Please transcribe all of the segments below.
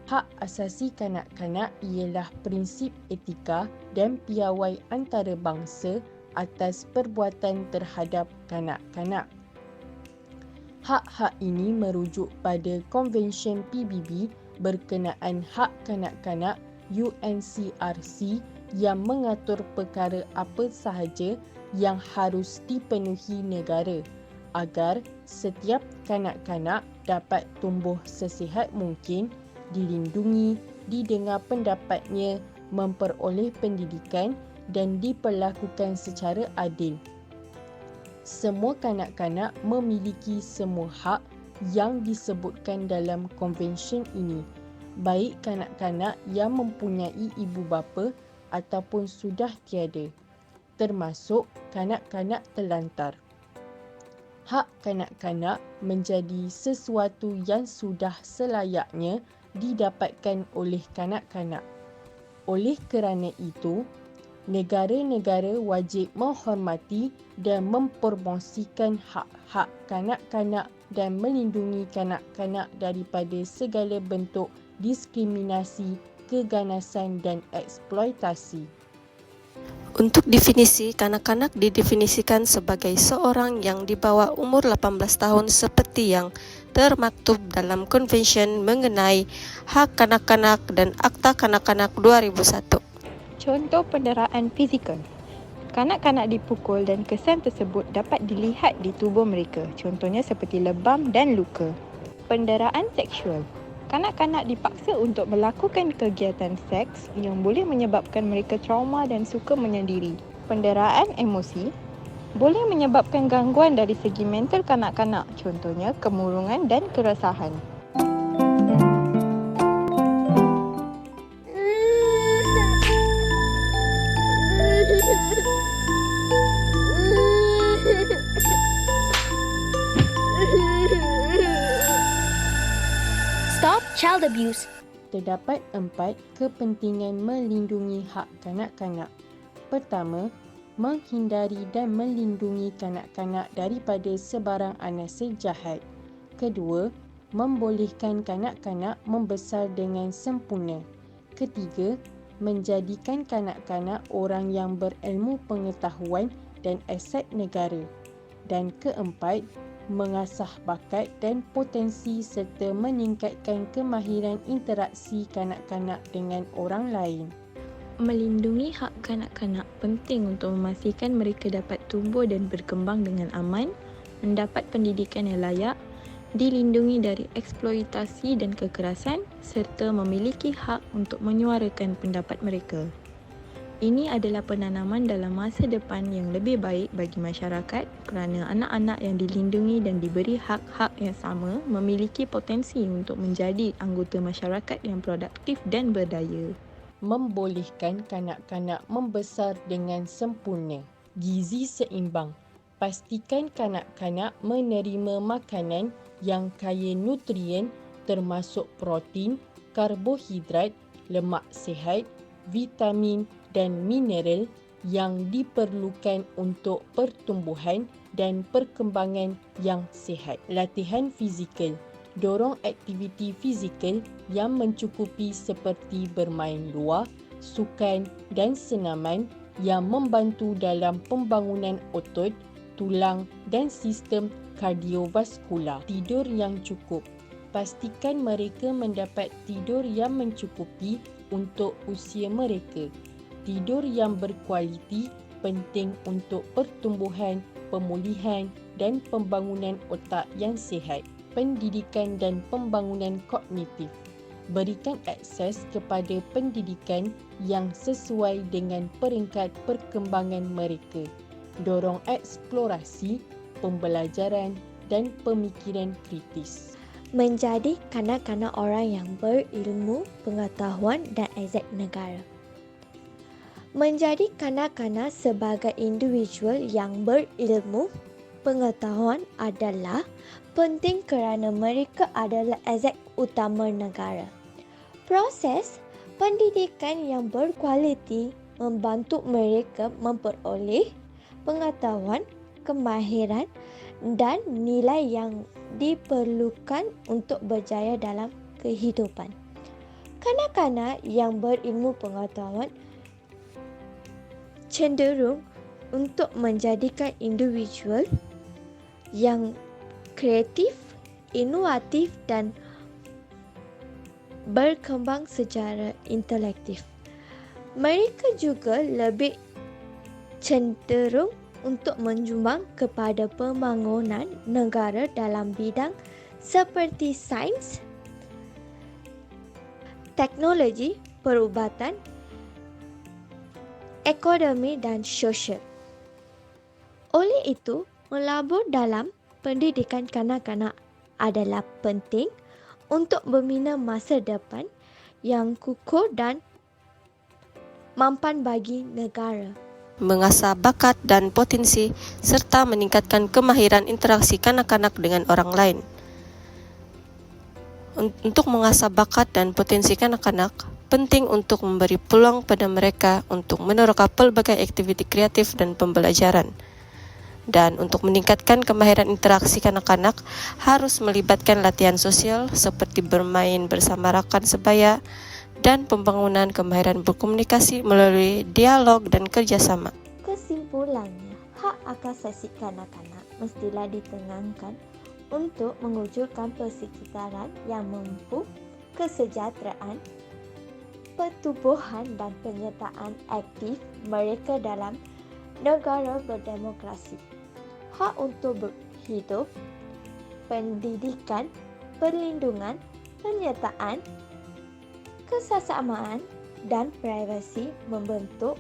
Hak asasi kanak-kanak ialah prinsip etika dan piawai antarabangsa atas perbuatan terhadap kanak-kanak. Hak-hak ini merujuk pada Konvensyen PBB berkenaan hak kanak-kanak UNCRC yang mengatur perkara apa sahaja yang harus dipenuhi negara agar setiap kanak-kanak dapat tumbuh sesihat mungkin, dilindungi, didengar pendapatnya, memperoleh pendidikan dan diperlakukan secara adil. Semua kanak-kanak memiliki semua hak yang disebutkan dalam konvensyen ini, baik kanak-kanak yang mempunyai ibu bapa ataupun sudah tiada, termasuk kanak-kanak terlantar. Hak kanak-kanak menjadi sesuatu yang sudah selayaknya didapatkan oleh kanak-kanak. Oleh kerana itu, negara-negara wajib menghormati dan mempromosikan hak-hak kanak-kanak dan melindungi kanak-kanak daripada segala bentuk diskriminasi, keganasan dan eksploitasi. Untuk definisi, kanak-kanak didefinisikan sebagai seorang yang di bawah umur 18 tahun seperti yang termaktub dalam Konvensyen mengenai Hak Kanak-kanak dan Akta Kanak-kanak 2001. Contoh penderaan fizikal. Kanak-kanak dipukul dan kesan tersebut dapat dilihat di tubuh mereka, contohnya seperti lebam dan luka. Penderaan seksual. Kanak-kanak dipaksa untuk melakukan kegiatan seks yang boleh menyebabkan mereka trauma dan suka menyendiri. Penderaan emosi boleh menyebabkan gangguan dari segi mental kanak-kanak, contohnya kemurungan dan keresahan. Stop child abuse. Terdapat 4 kepentingan melindungi hak kanak-kanak. Pertama, menghindari dan melindungi kanak-kanak daripada sebarang anasir jahat. Kedua, membolehkan kanak-kanak membesar dengan sempurna. Ketiga, menjadikan kanak-kanak orang yang berilmu pengetahuan dan aset negara. Dan keempat, mengasah bakat dan potensi serta meningkatkan kemahiran interaksi kanak-kanak dengan orang lain. Melindungi hak kanak-kanak penting untuk memastikan mereka dapat tumbuh dan berkembang dengan aman, mendapat pendidikan yang layak, dilindungi dari eksploitasi dan kekerasan serta memiliki hak untuk menyuarakan pendapat mereka. Ini adalah penanaman dalam masa depan yang lebih baik bagi masyarakat kerana anak-anak yang dilindungi dan diberi hak-hak yang sama memiliki potensi untuk menjadi anggota masyarakat yang produktif dan berdaya. Membolehkan kanak-kanak membesar dengan sempurna. Gizi seimbang. Pastikan kanak-kanak menerima makanan yang kaya nutrien termasuk protein, karbohidrat, lemak sihat, vitamin dan mineral yang diperlukan untuk pertumbuhan dan perkembangan yang sihat. Latihan fizikal. Dorong aktiviti fizikal yang mencukupi seperti bermain luar, sukan dan senaman yang membantu dalam pembangunan otot, tulang dan sistem kardiovaskular. Tidur yang cukup. Pastikan mereka mendapat tidur yang mencukupi untuk usia mereka. Tidur yang berkualiti penting untuk pertumbuhan, pemulihan dan pembangunan otak yang sihat. Pendidikan dan pembangunan kognitif. Berikan akses kepada pendidikan yang sesuai dengan peringkat perkembangan mereka. Dorong eksplorasi, pembelajaran dan pemikiran kritis. Menjadi kanak-kanak orang yang berilmu, pengetahuan dan aset negara. Menjadi kanak-kanak sebagai individual yang berilmu, pengetahuan adalah penting kerana mereka adalah aset utama negara. Proses pendidikan yang berkualiti membantu mereka memperoleh pengetahuan, kemahiran dan nilai yang diperlukan untuk berjaya dalam kehidupan. Kanak-kanak yang berilmu pengetahuan cenderung untuk menjadikan individual yang kreatif, inovatif dan berkembang secara intelektif. Mereka juga lebih cenderung untuk menyumbang kepada pembangunan negara dalam bidang seperti sains, teknologi, perubatan, ekonomi dan sosial. Oleh itu, melabur dalam pendidikan kanak-kanak adalah penting untuk membina masa depan yang kukuh dan mampan bagi negara. Mengasah bakat dan potensi, serta meningkatkan kemahiran interaksi kanak-kanak dengan orang lain. Untuk mengasah bakat dan potensi kanak-kanak, penting untuk memberi peluang pada mereka untuk meneroka pelbagai aktiviti kreatif dan pembelajaran. Dan untuk meningkatkan kemahiran interaksi kanak-kanak, harus melibatkan latihan sosial seperti bermain bersama rakan sebaya dan pembangunan kemahiran berkomunikasi melalui dialog dan kerjasama. Kesimpulannya, hak asasi kanak-kanak mestilah ditenangkan untuk mewujudkan persekitaran yang mampu kesejahteraan, pertumbuhan dan penyertaan aktif mereka dalam negara berdemokrasi. Hak untuk berhidup, pendidikan, perlindungan, penyertaan, kesesamaan dan privasi membentuk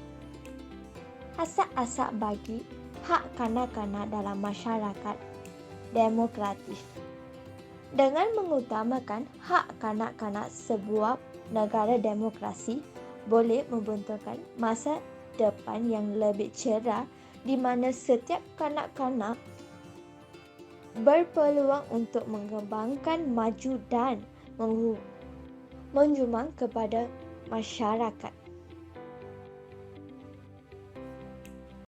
asas-asas bagi hak kanak-kanak dalam masyarakat demokratis. Dengan mengutamakan hak kanak-kanak, sebuah negara demokrasi boleh membentukkan masa depan yang lebih cerah di mana setiap kanak-kanak berpeluang untuk mengembangkan maju dan menyumbang kepada masyarakat.